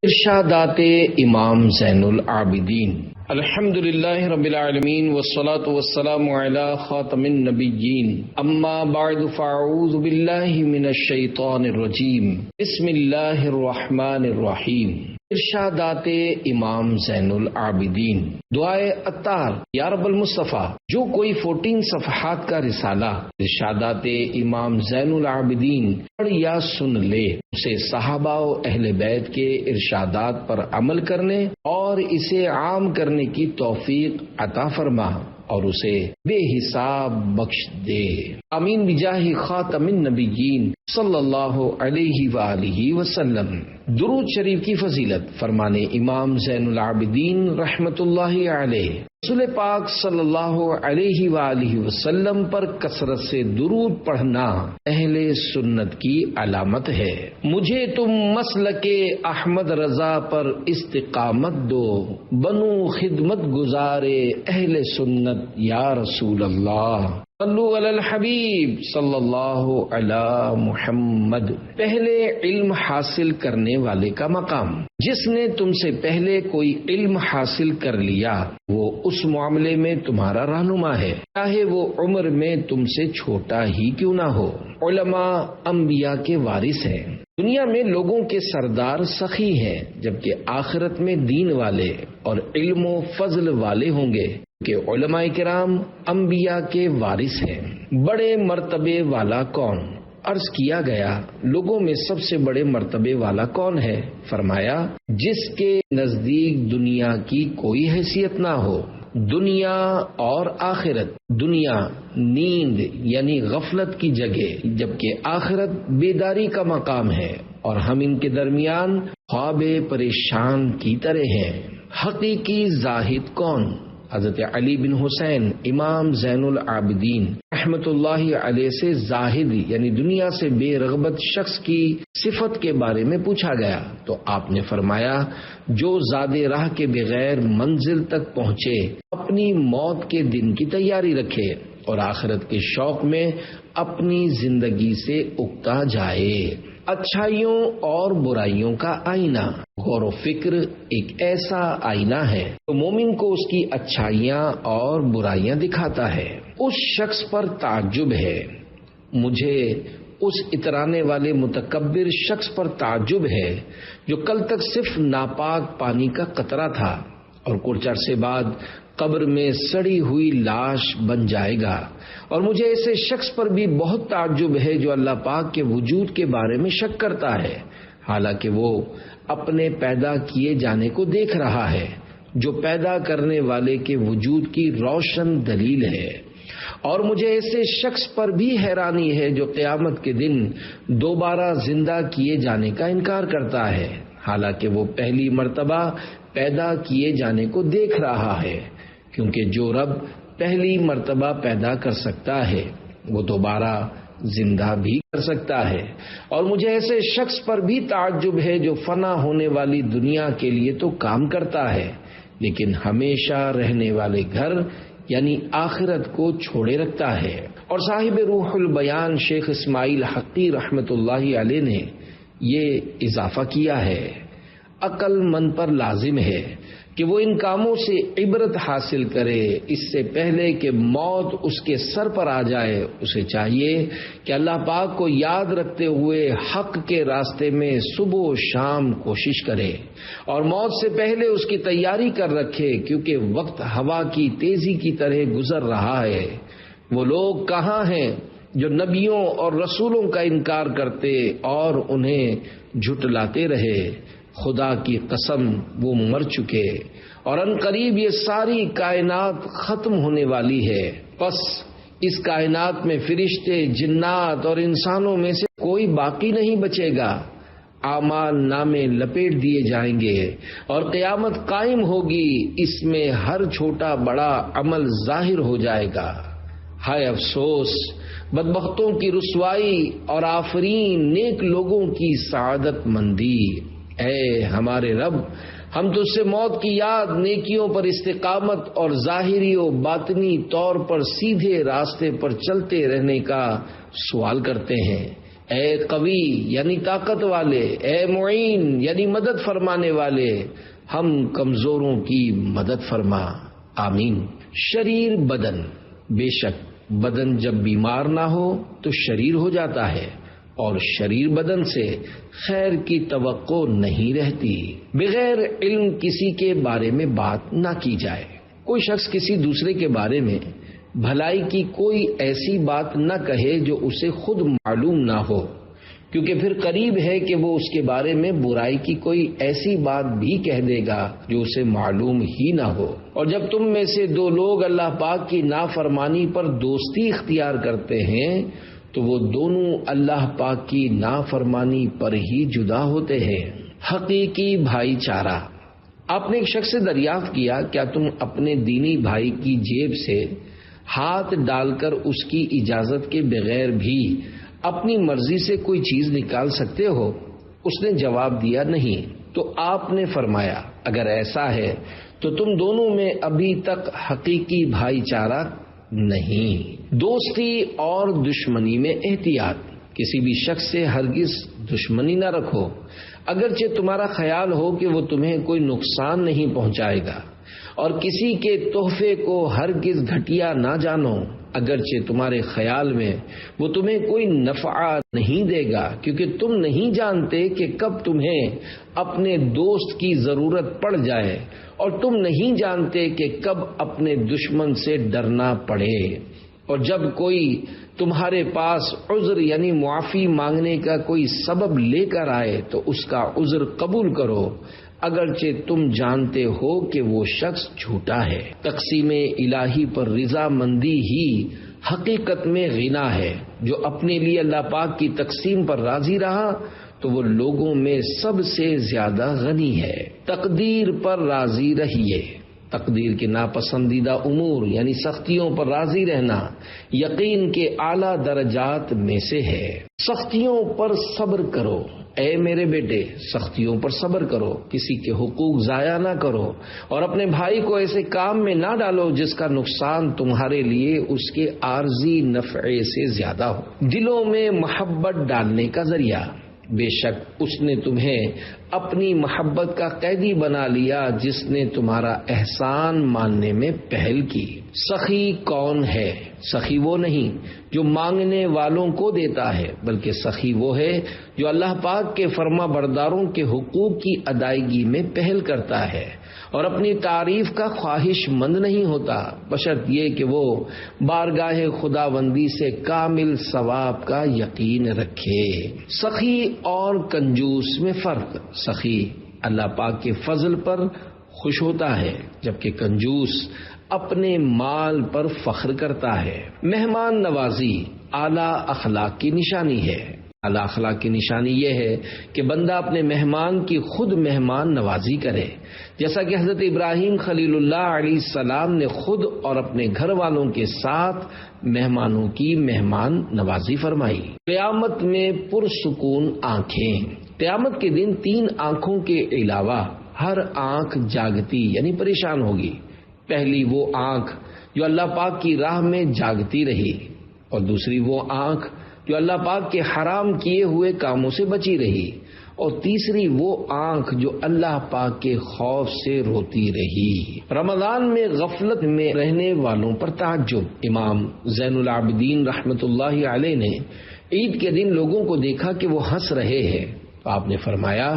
ارشادات امام زین العابدین۔ الحمدللہ رب العالمین والصلاة والسلام علی خاتم النبیین، اما بعد فاعوذ باللہ من الشیطان الرجیم، بسم اللہ الرحمن الرحیم۔ ارشادات امام زین العابدین، دعائے عطار یا رب المصطفیٰ۔ جو کوئی 14 صفحات کا رسالہ ارشادات امام زین العابدین پڑھ یا سن لے، اسے صحابہ و اہل بیت کے ارشادات پر عمل کرنے اور اسے عام کرنے کی توفیق عطا فرما اور اسے بے حساب بخش دے، آمین بجاہ خاتم النبیین صلی اللہ علیہ وآلہ وسلم۔ درود شریف کی فضیلت، فرمان امام زین العابدین رحمت اللہ علیہ، رسول پاک صلی اللہ علیہ وآلہ وسلم پر کثرت سے درود پڑھنا اہل سنت کی علامت ہے۔ مجھے تم مسلک احمد رضا پر استقامت دو، بنو خدمت گزارے اہل سنت یا رسول اللہ۔ صلو علی الحبیب صلی اللہ علی محمد۔ پہلے علم حاصل کرنے والے کا مقام۔ جس نے تم سے پہلے کوئی علم حاصل کر لیا وہ اس معاملے میں تمہارا رہنما ہے، چاہے وہ عمر میں تم سے چھوٹا ہی کیوں نہ ہو۔ علماء انبیاء کے وارث ہیں۔ دنیا میں لوگوں کے سردار سخی ہیں، جبکہ آخرت میں دین والے اور علم و فضل والے ہوں گے کہ علماء کرام انبیاء کے وارث ہیں۔ بڑے مرتبے والا کون؟ عرض کیا گیا، لوگوں میں سب سے بڑے مرتبے والا کون ہے؟ فرمایا، جس کے نزدیک دنیا کی کوئی حیثیت نہ ہو، دنیا اور آخرت۔ دنیا نیند یعنی غفلت کی جگہ، جبکہ آخرت بیداری کا مقام ہے، اور ہم ان کے درمیان خواب پریشان کی طرح ہیں۔ حقیقی زاہد کون؟ حضرت علی بن حسین امام زین العابدین رحمت اللہ علیہ سے زاہد یعنی دنیا سے بے رغبت شخص کی صفت کے بارے میں پوچھا گیا تو آپ نے فرمایا، جو زاد راہ کے بغیر منزل تک پہنچے، اپنی موت کے دن کی تیاری رکھے اور آخرت کے شوق میں اپنی زندگی سے اکتا جائے۔ اچھائیوں اور برائیوں کا آئینہ۔ غور و فکر ایک ایسا آئینہ ہے جو مومن کو اس کی اچھائیاں اور برائیاں دکھاتا ہے۔ اس شخص پر تعجب ہے، مجھے اس اترانے والے متکبر شخص پر تعجب ہے جو کل تک صرف ناپاک پانی کا قطرہ تھا اور کچھ عرصے بعد قبر میں سڑی ہوئی لاش بن جائے گا، اور مجھے ایسے شخص پر بھی بہت تعجب ہے جو اللہ پاک کے وجود کے بارے میں شک کرتا ہے، حالانکہ وہ اپنے پیدا کیے جانے کو دیکھ رہا ہے جو پیدا کرنے والے کے وجود کی روشن دلیل ہے۔ اور مجھے ایسے شخص پر بھی حیرانی ہے جو قیامت کے دن دوبارہ زندہ کیے جانے کا انکار کرتا ہے، حالانکہ وہ پہلی مرتبہ پیدا کیے جانے کو دیکھ رہا ہے، کیونکہ جو رب پہلی مرتبہ پیدا کر سکتا ہے وہ دوبارہ زندہ بھی کر سکتا ہے۔ اور مجھے ایسے شخص پر بھی تعجب ہے جو فنا ہونے والی دنیا کے لیے تو کام کرتا ہے لیکن ہمیشہ رہنے والے گھر یعنی آخرت کو چھوڑے رکھتا ہے۔ اور صاحب روح البیان شیخ اسماعیل حقی رحمت اللہ علیہ نے یہ اضافہ کیا ہے، عقل مند پر لازم ہے کہ وہ ان کاموں سے عبرت حاصل کرے اس سے پہلے کہ موت اس کے سر پر آ جائے۔ اسے چاہیے کہ اللہ پاک کو یاد رکھتے ہوئے حق کے راستے میں صبح و شام کوشش کرے اور موت سے پہلے اس کی تیاری کر رکھے، کیونکہ وقت ہوا کی تیزی کی طرح گزر رہا ہے۔ وہ لوگ کہاں ہیں جو نبیوں اور رسولوں کا انکار کرتے اور انہیں جھٹلاتے رہے؟ خدا کی قسم وہ مر چکے، اور ان قریب یہ ساری کائنات ختم ہونے والی ہے، پس اس کائنات میں فرشتے، جنات اور انسانوں میں سے کوئی باقی نہیں بچے گا۔ اعمال نامے لپیٹ دیے جائیں گے اور قیامت قائم ہوگی، اس میں ہر چھوٹا بڑا عمل ظاہر ہو جائے گا۔ ہائے افسوس، بدبختوں کی رسوائی اور آفرین نیک لوگوں کی سعادت مندی۔ اے ہمارے رب، ہم تجھ سے موت کی یاد، نیکیوں پر استقامت اور ظاہری و باطنی طور پر سیدھے راستے پر چلتے رہنے کا سوال کرتے ہیں۔ اے قوی یعنی طاقت والے، اے معین یعنی مدد فرمانے والے، ہم کمزوروں کی مدد فرما، آمین۔ شریر بدن، بے شک بدن جب بیمار نہ ہو تو شریر ہو جاتا ہے، اور شریر بدن سے خیر کی توقع نہیں رہتی۔ بغیر علم کسی کے بارے میں بات نہ کی جائے۔ کوئی شخص کسی دوسرے کے بارے میں بھلائی کی کوئی ایسی بات نہ کہے جو اسے خود معلوم نہ ہو، کیونکہ پھر قریب ہے کہ وہ اس کے بارے میں برائی کی کوئی ایسی بات بھی کہہ دے گا جو اسے معلوم ہی نہ ہو۔ اور جب تم میں سے دو لوگ اللہ پاک کی نافرمانی پر دوستی اختیار کرتے ہیں تو وہ دونوں اللہ پاک کی نافرمانی پر ہی جدا ہوتے ہیں۔ حقیقی بھائی چارہ۔ آپ نے ایک شخص سے دریافت کیا، کیا تم اپنے دینی بھائی کی جیب سے ہاتھ ڈال کر اس کی اجازت کے بغیر بھی اپنی مرضی سے کوئی چیز نکال سکتے ہو؟ اس نے جواب دیا نہیں۔ تو آپ نے فرمایا اگر ایسا ہے تو تم دونوں میں ابھی تک حقیقی بھائی چارہ نہیں۔ دوستی اور دشمنی میں احتیاط۔ کسی بھی شخص سے ہرگز دشمنی نہ رکھو، اگرچہ تمہارا خیال ہو کہ وہ تمہیں کوئی نقصان نہیں پہنچائے گا، اور کسی کے تحفے کو ہرگز گھٹیا نہ جانو، اگرچہ تمہارے خیال میں وہ تمہیں کوئی نفع نہیں دے گا، کیونکہ تم نہیں جانتے کہ کب تمہیں اپنے دوست کی ضرورت پڑ جائے، اور تم نہیں جانتے کہ کب اپنے دشمن سے ڈرنا پڑے۔ اور جب کوئی تمہارے پاس عذر یعنی معافی مانگنے کا کوئی سبب لے کر آئے تو اس کا عذر قبول کرو، اگرچہ تم جانتے ہو کہ وہ شخص جھوٹا ہے۔ تقسیم الہی پر رضا مندی ہی حقیقت میں غنا ہے۔ جو اپنے لیے اللہ پاک کی تقسیم پر راضی رہا تو وہ لوگوں میں سب سے زیادہ غنی ہے۔ تقدیر پر راضی رہیے۔ تقدیر کے ناپسندیدہ امور یعنی سختیوں پر راضی رہنا یقین کے اعلیٰ درجات میں سے ہے۔ سختیوں پر صبر کرو، اے میرے بیٹے سختیوں پر صبر کرو، کسی کے حقوق ضائع نہ کرو، اور اپنے بھائی کو ایسے کام میں نہ ڈالو جس کا نقصان تمہارے لیے اس کے عارضی نفع سے زیادہ ہو۔ دلوں میں محبت ڈالنے کا ذریعہ۔ بے شک اس نے تمہیں اپنی محبت کا قیدی بنا لیا جس نے تمہارا احسان ماننے میں پہل کی۔ سخی کون ہے؟ سخی وہ نہیں جو مانگنے والوں کو دیتا ہے، بلکہ سخی وہ ہے جو اللہ پاک کے فرما برداروں کے حقوق کی ادائیگی میں پہل کرتا ہے اور اپنی تعریف کا خواہش مند نہیں ہوتا، بشرط یہ کہ وہ بارگاہ خداوندی سے کامل ثواب کا یقین رکھے۔ سخی اور کنجوس میں فرق۔ سخی اللہ پاک کے فضل پر خوش ہوتا ہے، جبکہ کنجوس اپنے مال پر فخر کرتا ہے۔ مہمان نوازی اعلیٰ اخلاق کی نشانی ہے۔ اعلیٰ اخلاق کی نشانی یہ ہے کہ بندہ اپنے مہمان کی خود مہمان نوازی کرے، جیسا کہ حضرت ابراہیم خلیل اللہ علیہ السلام نے خود اور اپنے گھر والوں کے ساتھ مہمانوں کی مہمان نوازی فرمائی۔ قیامت میں پرسکون آنکھیں۔ قیامت کے دن 3 آنکھوں کے علاوہ ہر آنکھ جاگتی یعنی پریشان ہوگی۔ پہلی وہ آنکھ جو اللہ پاک کی راہ میں جاگتی رہی، اور دوسری وہ آنکھ جو اللہ پاک کے حرام کیے ہوئے کاموں سے بچی رہی، اور تیسری وہ آنکھ جو اللہ پاک کے خوف سے روتی رہی۔ رمضان میں غفلت میں رہنے والوں پر تعجب۔ امام زین العابدین رحمت اللہ علیہ نے عید کے دن لوگوں کو دیکھا کہ وہ ہنس رہے ہیں، تو آپ نے فرمایا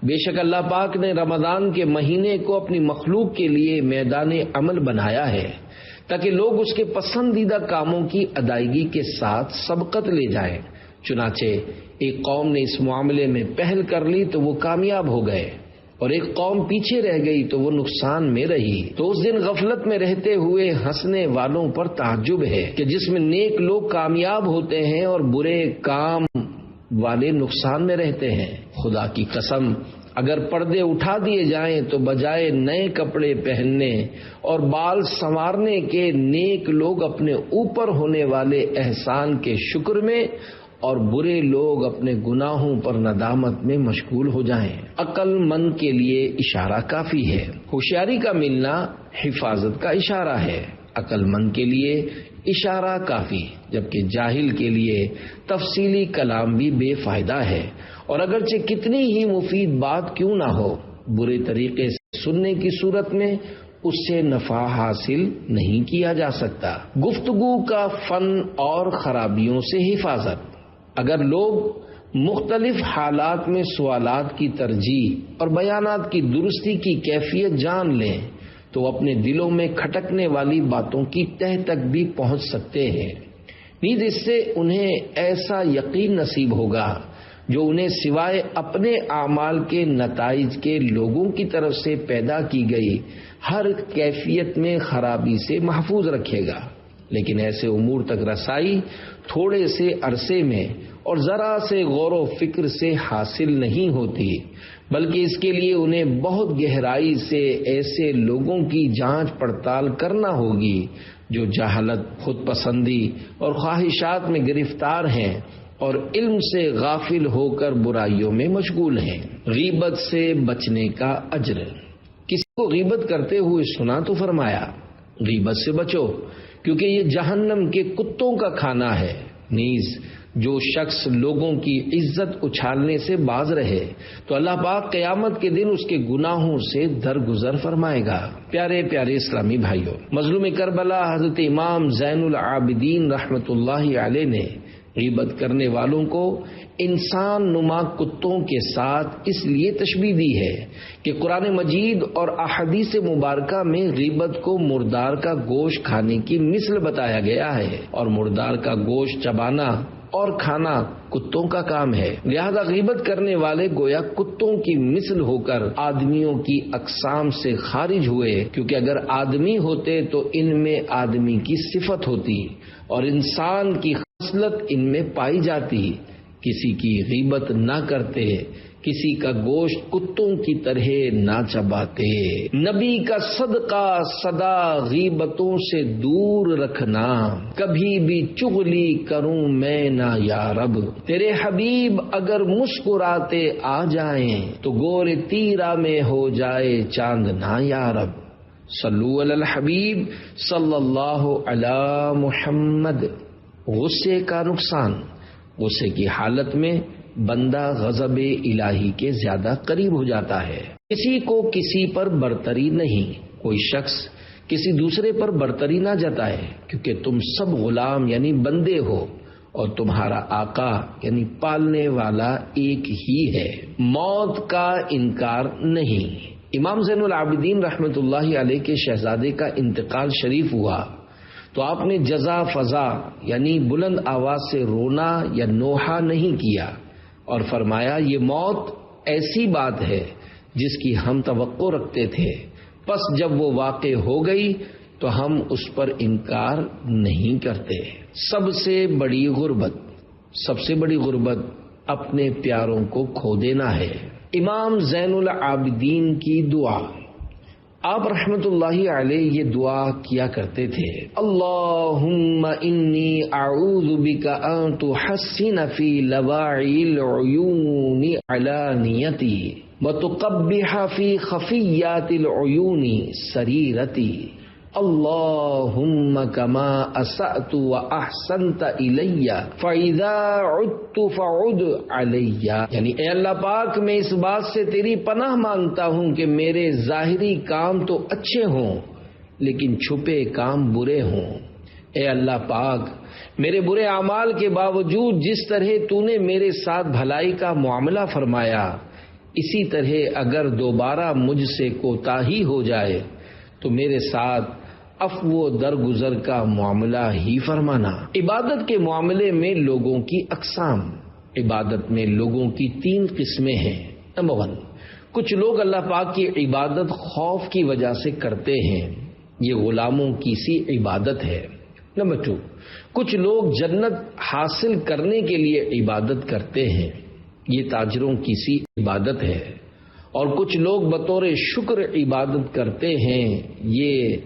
بے شک اللہ پاک نے رمضان کے مہینے کو اپنی مخلوق کے لیے میدان عمل بنایا ہے تاکہ لوگ اس کے پسندیدہ کاموں کی ادائیگی کے ساتھ سبقت لے جائیں۔ چنانچہ ایک قوم نے اس معاملے میں پہل کر لی تو وہ کامیاب ہو گئے، اور ایک قوم پیچھے رہ گئی تو وہ نقصان میں رہی۔ تو اس دن غفلت میں رہتے ہوئے ہنسنے والوں پر تعجب ہے کہ جس میں نیک لوگ کامیاب ہوتے ہیں اور برے کام والے نقصان میں رہتے ہیں۔ خدا کی قسم اگر پردے اٹھا دیے جائیں تو بجائے نئے کپڑے پہننے اور بال سنوارنے کے نیک لوگ اپنے اوپر ہونے والے احسان کے شکر میں اور برے لوگ اپنے گناہوں پر ندامت میں مشغول ہو جائیں۔ عقل مند کے لیے اشارہ کافی ہے۔ ہوشیاری کا ملنا حفاظت کا اشارہ ہے۔ عقل مند کے لیے اشارہ کافی، جبکہ جاہل کے لیے تفصیلی کلام بھی بے فائدہ ہے، اور اگرچہ کتنی ہی مفید بات کیوں نہ ہو، برے طریقے سے سننے کی صورت میں اس سے نفع حاصل نہیں کیا جا سکتا۔ گفتگو کا فن اور خرابیوں سے حفاظت۔ اگر لوگ مختلف حالات میں سوالات کی ترجیح اور بیانات کی درستی کی کیفیت جان لیں تو وہ اپنے دلوں میں کھٹکنے والی باتوں کی تہ تک بھی پہنچ سکتے ہیں۔ نیز اس سے انہیں ایسا یقین نصیب ہوگا جو انہیں سوائے اپنے اعمال کے نتائج کے لوگوں کی طرف سے پیدا کی گئی ہر کیفیت میں خرابی سے محفوظ رکھے گا۔ لیکن ایسے امور تک رسائی تھوڑے سے عرصے میں اور ذرا سے غور و فکر سے حاصل نہیں ہوتی، بلکہ اس کے لیے انہیں بہت گہرائی سے ایسے لوگوں کی جانچ پڑتال کرنا ہوگی جو جہالت، خود پسندی اور خواہشات میں گرفتار ہیں اور علم سے غافل ہو کر برائیوں میں مشغول ہیں۔ غیبت سے بچنے کا اجر۔ کسی کو غیبت کرتے ہوئے سنا تو فرمایا، غیبت سے بچو کیونکہ یہ جہنم کے کتوں کا کھانا ہے۔ نیز جو شخص لوگوں کی عزت اچھالنے سے باز رہے تو اللہ پاک قیامت کے دن اس کے گناہوں سے درگزر فرمائے گا۔ پیارے پیارے اسلامی بھائیوں، مظلوم کربلا حضرت امام زین العابدین رحمت اللہ علیہ نے غیبت کرنے والوں کو انسان نما کتوں کے ساتھ اس لیے تشبیہ دی ہے کہ قرآن مجید اور احادیث مبارکہ میں غیبت کو مردار کا گوشت کھانے کی مثل بتایا گیا ہے، اور مردار کا گوشت چبانا اور کھانا کتوں کا کام ہے۔ لہذا غیبت کرنے والے گویا کتوں کی مثل ہو کر آدمیوں کی اقسام سے خارج ہوئے، کیونکہ اگر آدمی ہوتے تو ان میں آدمی کی صفت ہوتی اور انسان کی خصلت ان میں پائی جاتی۔ کسی کی غیبت نہ کرتے، کسی کا گوشت کتوں کی طرح نہ چباتے۔ نبی کا صدقہ صدا غیبتوں سے دور رکھنا، کبھی بھی چغلی کروں میں نہ یا رب، تیرے حبیب اگر مسکراتے آ جائیں تو گور تیرا میں ہو جائے چاند نہ یا رب۔ صلو علی الحبیب صلی اللہ علی محمد۔ غصے کا نقصان۔ غصے کی حالت میں بندہ غضب الہی کے زیادہ قریب ہو جاتا ہے۔ کسی کو کسی پر برتری نہیں، کوئی شخص کسی دوسرے پر برتری نہ جتائے، کیونکہ تم سب غلام یعنی بندے ہو اور تمہارا آقا یعنی پالنے والا ایک ہی ہے۔ موت کا انکار نہیں۔ امام زین العابدین رحمت اللہ علیہ کے شہزادے کا انتقال شریف ہوا تو آپ نے جزا فضا یعنی بلند آواز سے رونا یا نوحہ نہیں کیا اور فرمایا، یہ موت ایسی بات ہے جس کی ہم توقع رکھتے تھے، پس جب وہ واقع ہو گئی تو ہم اس پر انکار نہیں کرتے۔ سب سے بڑی غربت اپنے پیاروں کو کھو دینا ہے۔ امام زین العابدین کی دعا۔ آپ رحمت اللہ علیہ یہ دعا کیا کرتے تھے، اللہم انی اعوذ بک ان تحسن فی لواعی العیون علانیتی وتقبح فی خفیات العیون سریرتی، اللہم کما اسأت واحسنت الی فاذا عدت فعد علی، یعنی اے اللہ پاک میں اس بات سے تیری پناہ مانگتا ہوں کہ میرے ظاہری کام تو اچھے ہوں لیکن چھپے کام برے ہوں۔ اے اللہ پاک میرے برے اعمال کے باوجود جس طرح تو نے میرے ساتھ بھلائی کا معاملہ فرمایا، اسی طرح اگر دوبارہ مجھ سے کوتاہی ہو جائے تو میرے ساتھ عفو و درگزر کا معاملہ ہی فرمانا۔ عبادت کے معاملے میں لوگوں کی اقسام۔ عبادت میں لوگوں کی 3 قسمیں ہیں۔ نمبر 1، کچھ لوگ اللہ پاک کی عبادت خوف کی وجہ سے کرتے ہیں، یہ غلاموں کی سی عبادت ہے۔ نمبر 2، کچھ لوگ جنت حاصل کرنے کے لیے عبادت کرتے ہیں، یہ تاجروں کی سی عبادت ہے۔ اور کچھ لوگ بطور شکر عبادت کرتے ہیں، یہ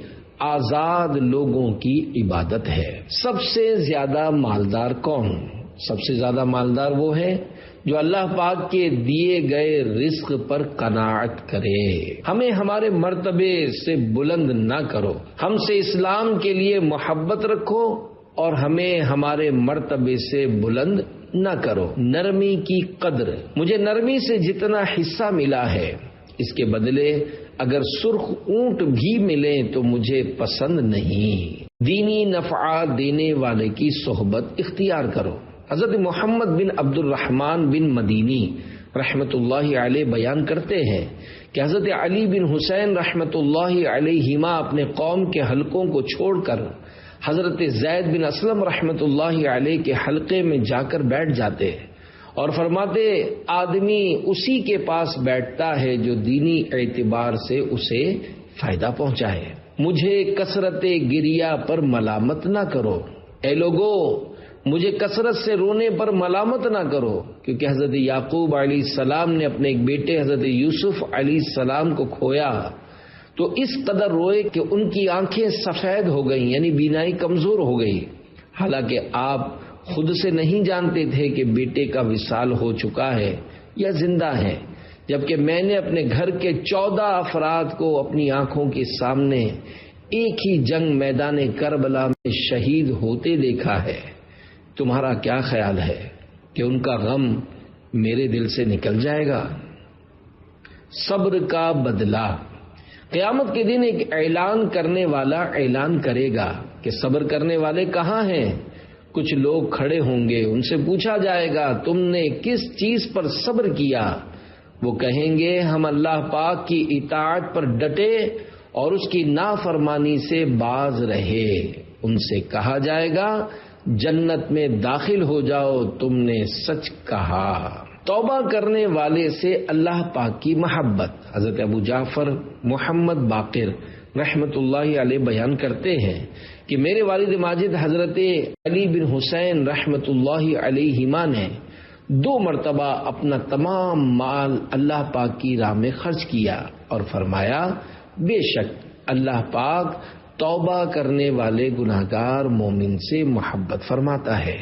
آزاد لوگوں کی عبادت ہے۔ سب سے زیادہ مالدار کون؟ سب سے زیادہ مالدار وہ ہے جو اللہ پاک کے دیے گئے رزق پر قناعت کرے۔ ہمیں ہمارے مرتبے سے بلند نہ کرو، ہم سے اسلام کے لیے محبت رکھو اور ہمیں ہمارے مرتبے سے بلند نہ کرو۔ نرمی کی قدر، مجھے نرمی سے جتنا حصہ ملا ہے اس کے بدلے اگر سرخ اونٹ بھی ملیں تو مجھے پسند نہیں۔ دینی نفع دینے والے کی صحبت اختیار کرو۔ حضرت محمد بن عبد الرحمن بن مدینی رحمت اللہ علیہ بیان کرتے ہیں کہ حضرت علی بن حسین رحمت اللہ علیہما اپنے قوم کے حلقوں کو چھوڑ کر حضرت زید بن اسلم رحمت اللہ علیہ کے حلقے میں جا کر بیٹھ جاتے اور فرماتے آدمی اسی کے پاس بیٹھتا ہے جو دینی اعتبار سے اسے فائدہ پہنچائے۔ مجھے کثرت گریہ پر ملامت نہ کرو، اے لوگو مجھے کثرت سے رونے پر ملامت نہ کرو، کیونکہ حضرت یعقوب علیہ السلام نے اپنے ایک بیٹے حضرت یوسف علیہ السلام کو کھویا تو اس قدر روئے کہ ان کی آنکھیں سفید ہو گئیں، یعنی بینائی کمزور ہو گئی، حالانکہ آپ خود سے نہیں جانتے تھے کہ بیٹے کا وصال ہو چکا ہے یا زندہ ہے، جبکہ میں نے اپنے گھر کے 14 افراد کو اپنی آنکھوں کے سامنے ایک ہی جنگ میدان کربلا میں شہید ہوتے دیکھا ہے۔ تمہارا کیا خیال ہے کہ ان کا غم میرے دل سے نکل جائے گا؟ صبر کا بدلہ، قیامت کے دن ایک اعلان کرنے والا اعلان کرے گا کہ صبر کرنے والے کہاں ہیں؟ کچھ لوگ کھڑے ہوں گے، ان سے پوچھا جائے گا تم نے کس چیز پر صبر کیا؟ وہ کہیں گے ہم اللہ پاک کی اطاعت پر ڈٹے اور اس کی نافرمانی سے باز رہے۔ ان سے کہا جائے گا جنت میں داخل ہو جاؤ، تم نے سچ کہا۔ توبہ کرنے والے سے اللہ پاک کی محبت، حضرت ابو جعفر محمد باقر رحمت اللہ علیہ بیان کرتے ہیں کہ میرے والد ماجد حضرت علی بن حسین رحمت اللہ علیہما نے 2 مرتبہ اپنا تمام مال اللہ پاک کی راہ میں خرچ کیا اور فرمایا بے شک اللہ پاک توبہ کرنے والے گناہگار مومن سے محبت فرماتا ہے۔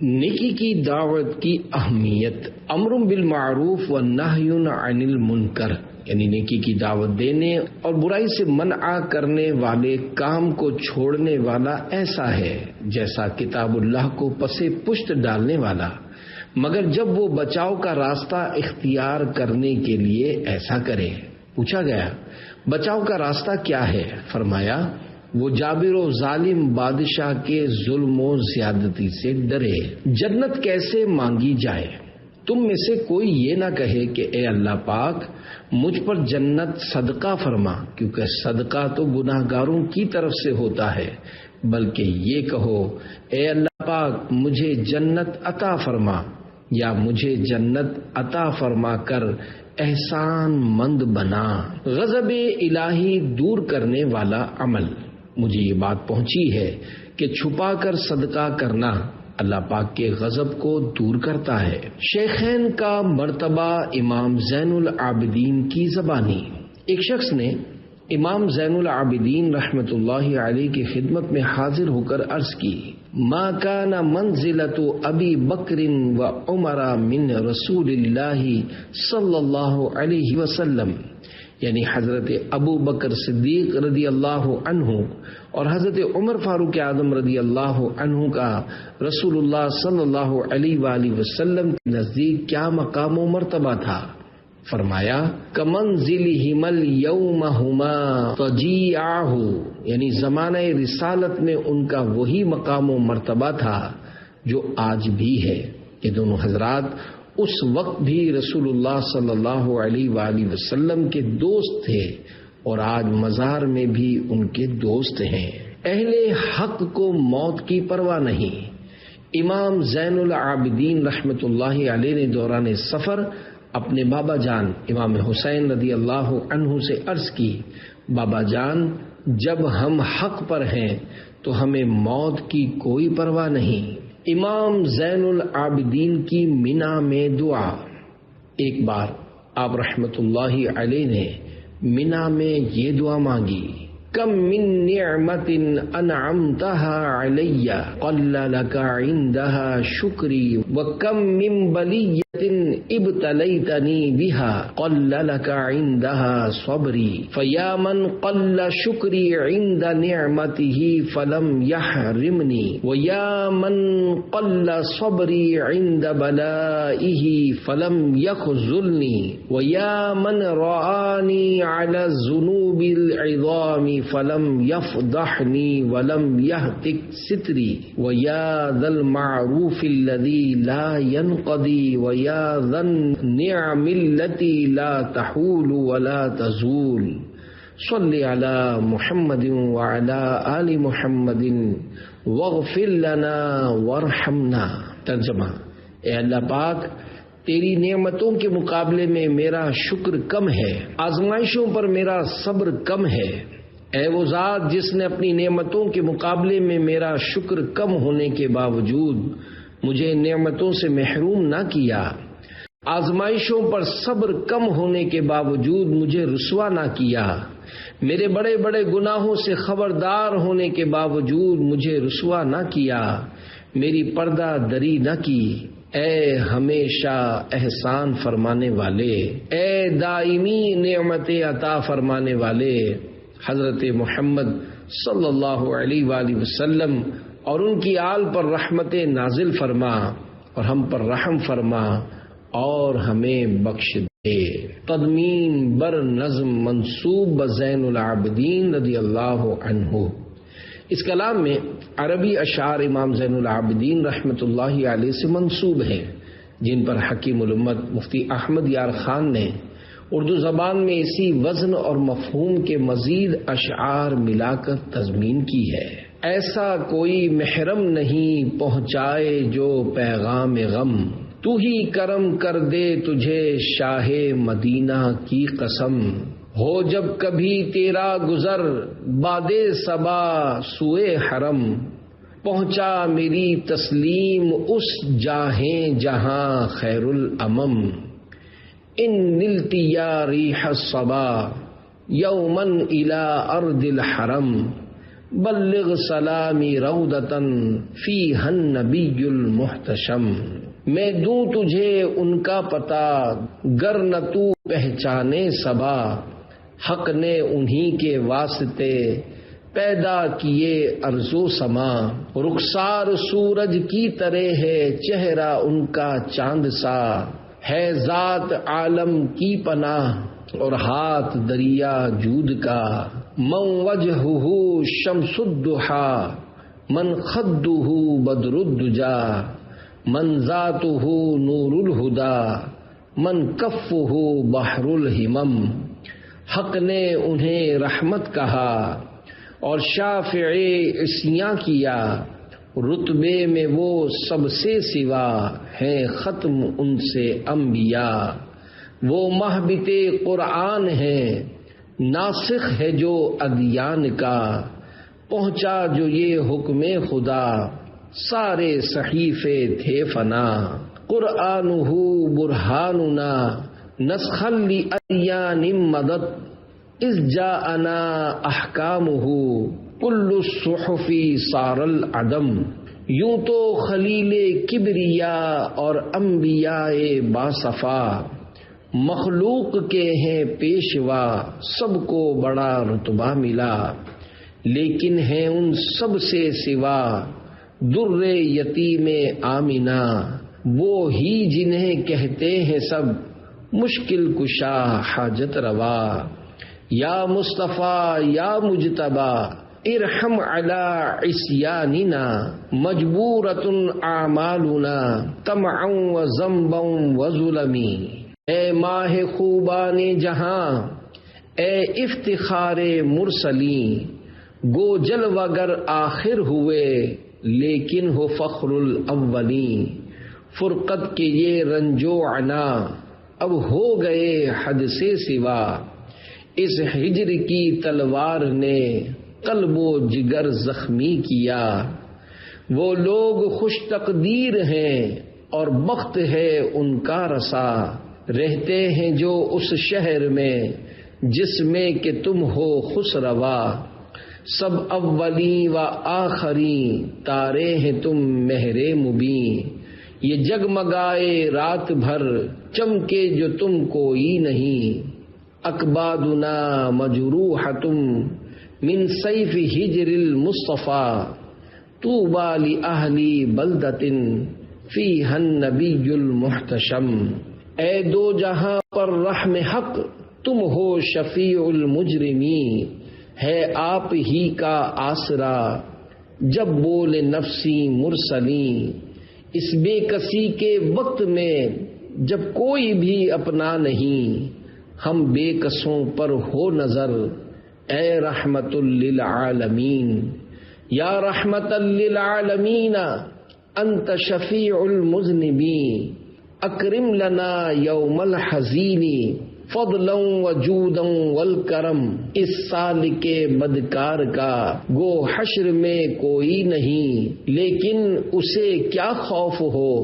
نیکی کی دعوت کی اہمیت، امر بالمعروف و نہی عن المنکر، یعنی نیکی کی دعوت دینے اور برائی سے منع کرنے والے کام کو چھوڑنے والا ایسا ہے جیسا کتاب اللہ کو پسے پشت ڈالنے والا، مگر جب وہ بچاؤ کا راستہ اختیار کرنے کے لیے ایسا کرے۔ پوچھا گیا بچاؤ کا راستہ کیا ہے؟ فرمایا وہ جابر و ظالم بادشاہ کے ظلم و زیادتی سے ڈرے۔ جنت کیسے مانگی جائے؟ تم میں سے کوئی یہ نہ کہے کہ اے اللہ پاک مجھ پر جنت صدقہ فرما، کیونکہ صدقہ تو گناہگاروں کی طرف سے ہوتا ہے، بلکہ یہ کہو اے اللہ پاک مجھے جنت عطا فرما، یا مجھے جنت عطا فرما کر احسان مند بنا۔ غضب الہی دور کرنے والا عمل، مجھے یہ بات پہنچی ہے کہ چھپا کر صدقہ کرنا اللہ پاک کے غضب کو دور کرتا ہے۔ شیخین کا مرتبہ امام زین العابدین کی زبانی، ایک شخص نے امام زین العابدین رحمت اللہ علیہ کی خدمت میں حاضر ہو کر عرض کی ما کان منزلۃ ابی بکر و عمر من رسول اللہ صلی اللہ علیہ وسلم، یعنی حضرت ابو بکر صدیق رضی اللہ عنہ اور حضرت عمر فاروق اعظم رضی اللہ عنہ کا رسول اللہ صلی اللہ علیہ وآلہ وسلم کے نزدیک کیا مقام و مرتبہ تھا؟ فرمایا کمنزلہم اليوم ہما تجیعہ، یعنی زمانہ رسالت میں ان کا وہی مقام و مرتبہ تھا جو آج بھی ہے۔ یہ دونوں حضرات اس وقت بھی رسول اللہ صلی اللہ علیہ وآلہ وسلم کے دوست تھے اور آج مزار میں بھی ان کے دوست ہیں۔ اہل حق کو موت کی پرواہ نہیں۔ امام زین العابدین رحمت اللہ علیہ نے دوران سفر اپنے بابا جان امام حسین رضی اللہ عنہ سے عرض کی بابا جان جب ہم حق پر ہیں تو ہمیں موت کی کوئی پرواہ نہیں۔ امام زین العابدین کی منا میں دعا، ایک بار آپ رحمت اللہ علیہ نے منا میں یہ دعا مانگی کم من نعمت انعمتها علی قل لک عندها شکری وکم من بلیۃ ابتلیتنی بها قل لک عندها صبری فیا من قل شکری عند نعمته فلم يحرمنی ویا من قل صبری عند بلائه فلم يخذلنی ویا من رآنی علی الذنوب العظام فلم يفضحنی ولم يهتك ستری ویا ذا المعروف الذي لا ينقضي ویا ذا النعم التي لا تحول ولا تزول صل على محمد وعلى آل محمد واغفر لنا وارحمنا۔ ترجمہ: اے اللہ پاک، تیری نعمتوں کے مقابلے میں میرا شکر کم ہے، آزمائشوں پر میرا صبر کم ہے۔ اے وہ ذات جس نے اپنی نعمتوں کے مقابلے میں میرا شکر کم ہونے کے باوجود مجھے نعمتوں سے محروم نہ کیا، آزمائشوں پر صبر کم ہونے کے باوجود مجھے رسوا نہ کیا، میرے بڑے بڑے گناہوں سے خبردار ہونے کے باوجود مجھے رسوا نہ کیا، میری پردہ دری نہ کی۔ اے ہمیشہ احسان فرمانے والے، اے دائمی نعمت عطا فرمانے والے، حضرت محمد صلی اللہ علیہ وآلہ وسلم اور ان کی آل پر رحمت نازل فرما اور ہم پر رحم فرما اور ہمیں بخش دے۔ تضمین بر نظم منسوب بزین العابدین رضی اللہ عنہ۔ اس کلام میں عربی اشعار امام زین العابدین رحمۃ اللہ علیہ سے منسوب ہیں، جن پر حکیم الامت مفتی احمد یار خان نے اردو زبان میں اسی وزن اور مفہوم کے مزید اشعار ملا کر تضمین کی ہے۔ ایسا کوئی محرم نہیں پہنچائے جو پیغام غم، تو ہی کرم کر دے تجھے شاہ مدینہ کی قسم، ہو جب کبھی تیرا گزر باد صبا سوئے حرم، پہنچا میری تسلیم اس جاہیں جہاں خیر الامم، ان نلتی یا ریح الصبا یوما الی ارض الحرم، بلغ سلامی روضتاً فیہا النبی المحتشم، میں دوں تجھے ان کا پتہ گر نہ تو پہچانے صبا، حق نے انہی کے واسطے پیدا کیے ارض و سما، رخسار سورج کی طرح ہے چہرہ ان کا چاند سا، ہے ذات عالم کی پناہ اور ہاتھ دریا جود کا، من وجہہ شمس الضحی من خدہ بدر الدجا، من ذاتہ نور الہدی من کفہ بحر الہمم، حق نے انہیں رحمت کہا اور شافع عصیاں کیا، رتبے میں وہ سب سے سوا ہیں ختم ان سے انبیاء، وہ مہبط قرآن ہیں ناسخ ہے جو ادیان کا، پہنچا جو یہ حکم خدا سارے صحیفے تھے فنا، قرآنہ برہاننا نسخا لأدیان مدد اذ جاءنا احکامہ کل الصحف صار العدم، یوں تو خلیل کبریا اور انبیاء باصفا مخلوق کے ہیں پیشوا، سب کو بڑا رتبہ ملا، لیکن ہیں ان سب سے سوا در یتیم آمنہ، وہ ہی جنہیں کہتے ہیں سب مشکل کشا حاجت روا، یا مصطفیٰ یا مجتبیٰ ارحم علی عصیاننا، مجبورۃ اعمالنا طمعا و ذنبا و ظلمی، اے ماہ خوبان جہاں اے افتخار مرسلین، گو جلوہ گر آخر ہوئے لیکن ہو فخر الاولین، فرقت کے یہ رنج و عنا اب ہو گئے حد سے سوا، اس ہجر کی تلوار نے قلب و جگر زخمی کیا، وہ لوگ خوش تقدیر ہیں اور بخت ہے ان کا رسا، رہتے ہیں جو اس شہر میں جس میں کہ تم ہو خسروا، سب اولی و آخری تارے ہیں تم مہر مبیں، یہ جگمگائے رات بھر چمکے جو تم کوئی نہیں، اکبادنا مجروحۃ من سیف ہجر المصطفیٰ، طوبی لأہل بلدۃ فیہا النبی المحتشم۔ اے دو جہاں پر رحم حق تم ہو شفیع المجرمین، ہے آپ ہی کا آسرا جب بولے نفسی مرسلیں، اس بے کسی کے وقت میں جب کوئی بھی اپنا نہیں، ہم بے کسوں پر ہو نظر اے رحمت للعالمین، یا رحمت للعالمین انت شفیع المذنبین، اکرم لنا یوم الحزین فضلا وجودا والکرم۔ اس سال کے بدکار کا گو حشر میں کوئی نہیں، لیکن اسے کیا خوف ہو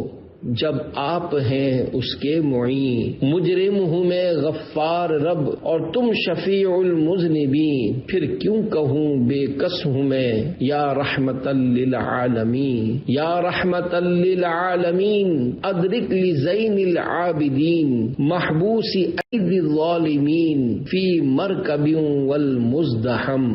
جب آپ ہیں اس کے معین۔ مجرم ہوں میں غفار رب اور تم شفیع المذنبین، پھر کیوں کہوں بے کس ہوں میں یا رحمت للعالمین، یا رحمت للعالمین ادرک لزین العابدین، محبوس ایدی الظالمین فی مرکب والمزدحم۔